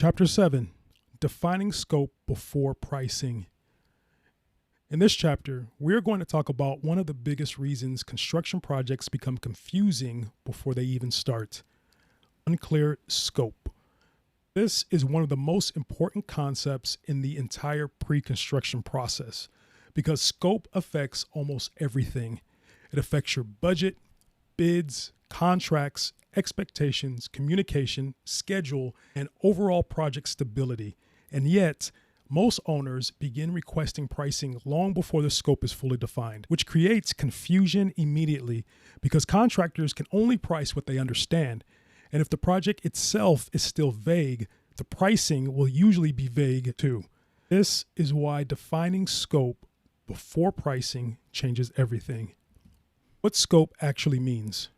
Chapter 7, Defining Scope Before Pricing. In this chapter, we're going to talk about one of the biggest reasons construction projects become confusing before they even start: unclear scope. This is one of the most important concepts in the entire pre-construction process because scope affects almost everything. It affects your budget, bids, contracts, expectations, communication, schedule, and overall project stability. And yet, most owners begin requesting pricing long before the scope is fully defined, which creates confusion immediately because contractors can only price what they understand. And if the project itself is still vague, the pricing will usually be vague too. This is why defining scope before pricing changes everything. What scope actually means.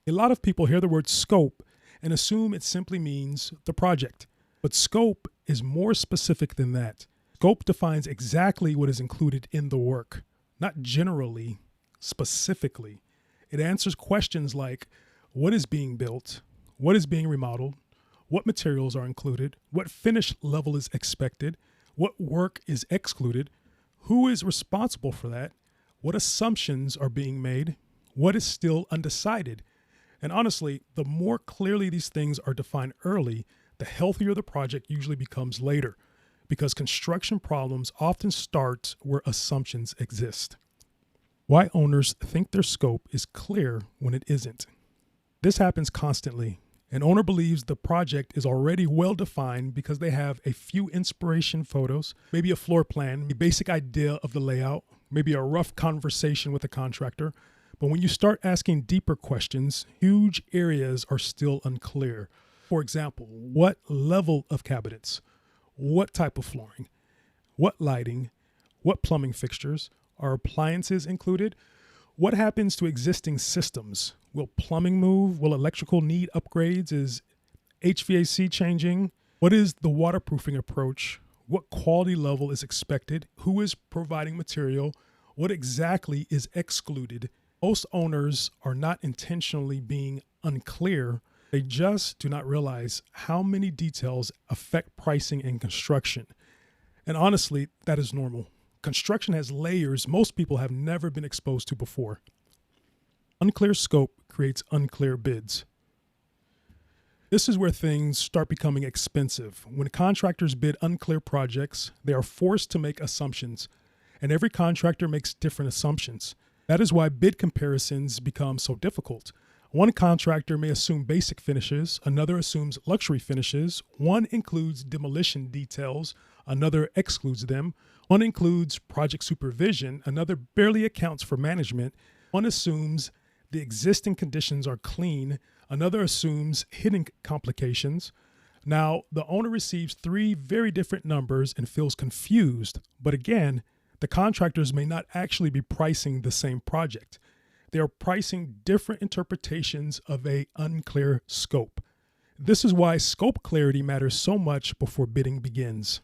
A lot of people hear the word scope and assume it simply means the project. But scope is more specific than that. Scope defines exactly what is included in the work, not generally, specifically. It answers questions like what is being built, what is being remodeled, what materials are included, what finish level is expected, what work is excluded, who is responsible for that, what assumptions are being made, what is still undecided. And honestly, the more clearly these things are defined early, the healthier the project usually becomes later, because construction problems often start where assumptions exist. Why owners think their scope is clear when it isn't. This happens constantly. An owner believes the project is already well defined because they have a few inspiration photos, maybe a floor plan, a basic idea of the layout, maybe a rough conversation with a contractor. But when you start asking deeper questions, huge areas are still unclear. For example, what level of cabinets, what type of flooring, what lighting, what plumbing fixtures, are appliances included? What happens to existing systems? Will plumbing move? Will electrical need upgrades? Is HVAC changing? What is the waterproofing approach? What quality level is expected? Who is providing material? What exactly is excluded? Most owners are not intentionally being unclear. They just do not realize how many details affect pricing in construction. And honestly, that is normal. Construction has layers most people have never been exposed to before. Unclear scope creates unclear bids. This is where things start becoming expensive. When contractors bid unclear projects, they are forced to make assumptions, and every contractor makes different assumptions. That is why bid comparisons become so difficult. One contractor may assume basic finishes, another assumes luxury finishes, one includes demolition details, another excludes them, one includes project supervision, another barely accounts for management, one assumes the existing conditions are clean, another assumes hidden complications. Now, the owner receives three very different numbers and feels confused, but again, the contractors may not actually be pricing the same project. They are pricing different interpretations of an unclear scope. This is why scope clarity matters so much before bidding begins.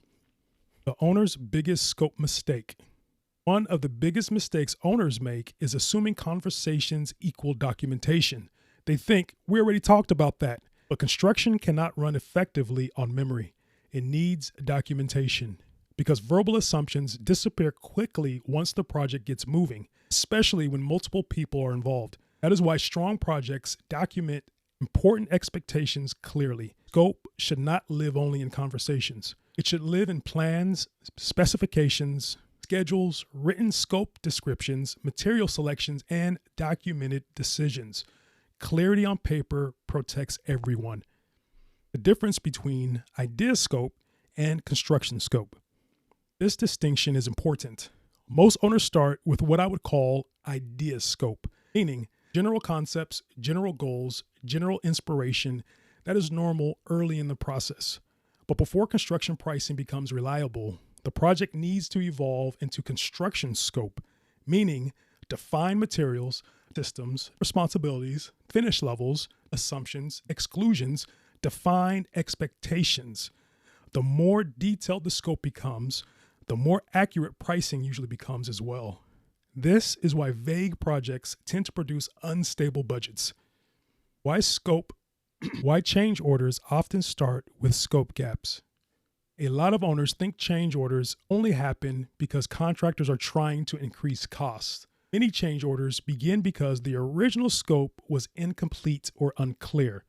The owner's biggest scope mistake. One of the biggest mistakes owners make is assuming conversations equal documentation. They think, we already talked about that, but construction cannot run effectively on memory. It needs documentation, because verbal assumptions disappear quickly once the project gets moving, especially when multiple people are involved. That is why strong projects document important expectations clearly. Scope should not live only in conversations. It should live in plans, specifications, schedules, written scope descriptions, material selections, and documented decisions. Clarity on paper protects everyone. The difference between idea scope and construction scope. This distinction is important. Most owners start with what I would call idea scope, meaning general concepts, general goals, general inspiration. That is normal early in the process. But before construction pricing becomes reliable, the project needs to evolve into construction scope, meaning define materials, systems, responsibilities, finish levels, assumptions, exclusions, define expectations. The more detailed the scope becomes, the more accurate pricing usually becomes as well. This is why vague projects tend to produce unstable budgets. Why scope Why change orders often start with scope gaps. A lot of owners think change orders only happen because contractors are trying to increase costs. Many change orders begin because the original scope was incomplete or unclear.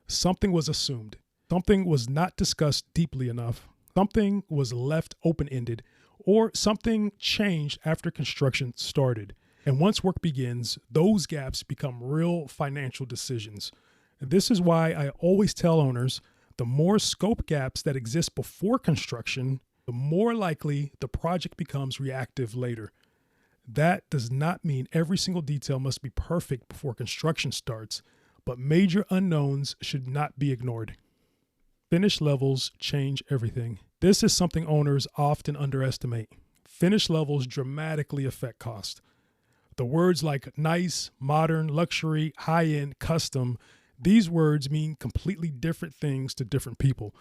Something was assumed. Something was not discussed deeply enough. Something was left open-ended, or something changed after construction started. And once work begins, those gaps become real financial decisions. This is why I always tell owners, the more scope gaps that exist before construction, the more likely the project becomes reactive later. That does not mean every single detail must be perfect before construction starts, but major unknowns should not be ignored. Finish levels change everything. This is something owners often underestimate. Finish levels dramatically affect cost. The words like nice, modern, luxury, high-end, custom, these words mean completely different things to different people.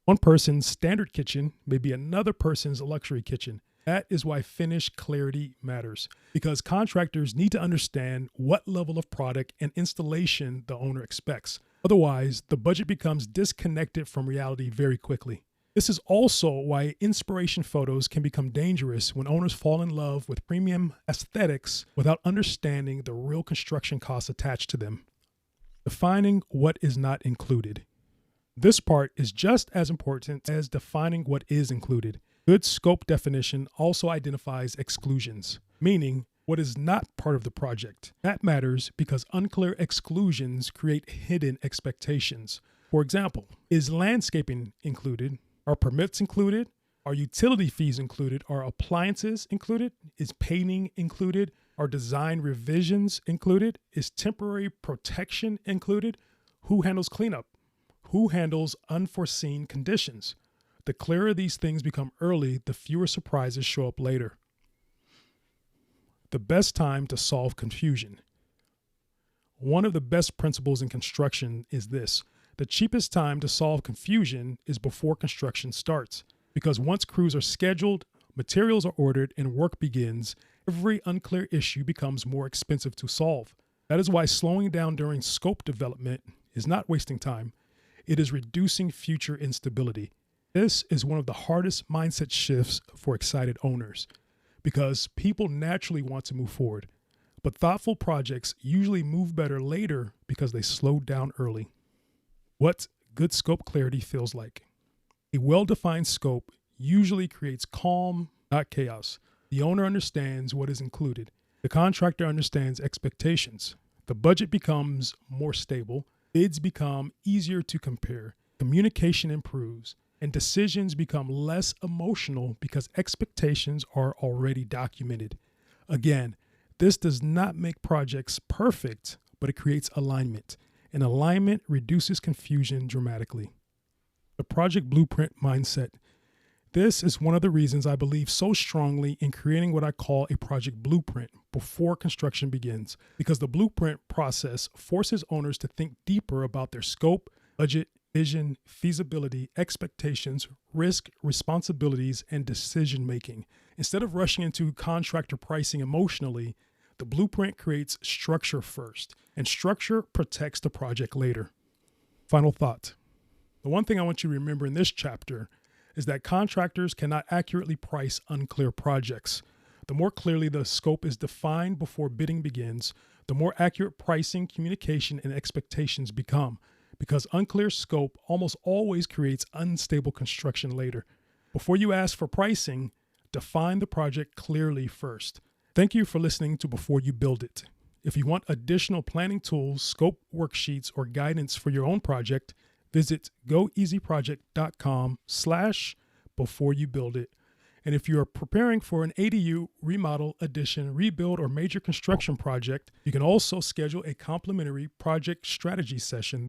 One person's standard kitchen may be another person's luxury kitchen. That is why finish clarity matters, because contractors need to understand what level of product and installation the owner expects. Otherwise, the budget becomes disconnected from reality very quickly. This is also why inspiration photos can become dangerous when owners fall in love with premium aesthetics without understanding the real construction costs attached to them. Defining what is not included. This part is just as important as defining what is included. Good scope definition also identifies exclusions, meaning what is not part of the project. That matters because unclear exclusions create hidden expectations. For example, is landscaping included? Are permits included? Are utility fees included? Are appliances included? Is painting included? Are design revisions included? Is temporary protection included? Who handles cleanup? Who handles unforeseen conditions? The clearer these things become early, the fewer surprises show up later. The best time to solve confusion. One of the best principles in construction is this: the cheapest time to solve confusion is before construction starts, because once crews are scheduled, materials are ordered, and work begins, every unclear issue becomes more expensive to solve. That is why slowing down during scope development is not wasting time. It is reducing future instability. This is one of the hardest mindset shifts for excited owners, because people naturally want to move forward, but thoughtful projects usually move better later because they slowed down early. What good scope clarity feels like. A well-defined scope usually creates calm, not chaos. The owner understands what is included. The contractor understands expectations. The budget becomes more stable. Bids become easier to compare. Communication improves. And decisions become less emotional because expectations are already documented. Again, this does not make projects perfect, but it creates alignment. And alignment reduces confusion dramatically. The project blueprint mindset. This is one of the reasons I believe so strongly in creating what I call a project blueprint before construction begins, because the blueprint process forces owners to think deeper about their scope, budget, vision, feasibility, expectations, risk, responsibilities, and decision-making. Instead of rushing into contractor pricing emotionally, the blueprint creates structure first, and structure protects the project later. Final thought. The one thing I want you to remember in this chapter is that contractors cannot accurately price unclear projects. The more clearly the scope is defined before bidding begins, the more accurate pricing, communication, and expectations become, because unclear scope almost always creates unstable construction later. Before you ask for pricing, define the project clearly first. Thank you for listening to Before You Build It. If you want additional planning tools, scope worksheets, or guidance for your own project, visit goeasyproject.com/beforeyoubuildit. And if you are preparing for an ADU, remodel, addition, rebuild, or major construction project, you can also schedule a complimentary project strategy session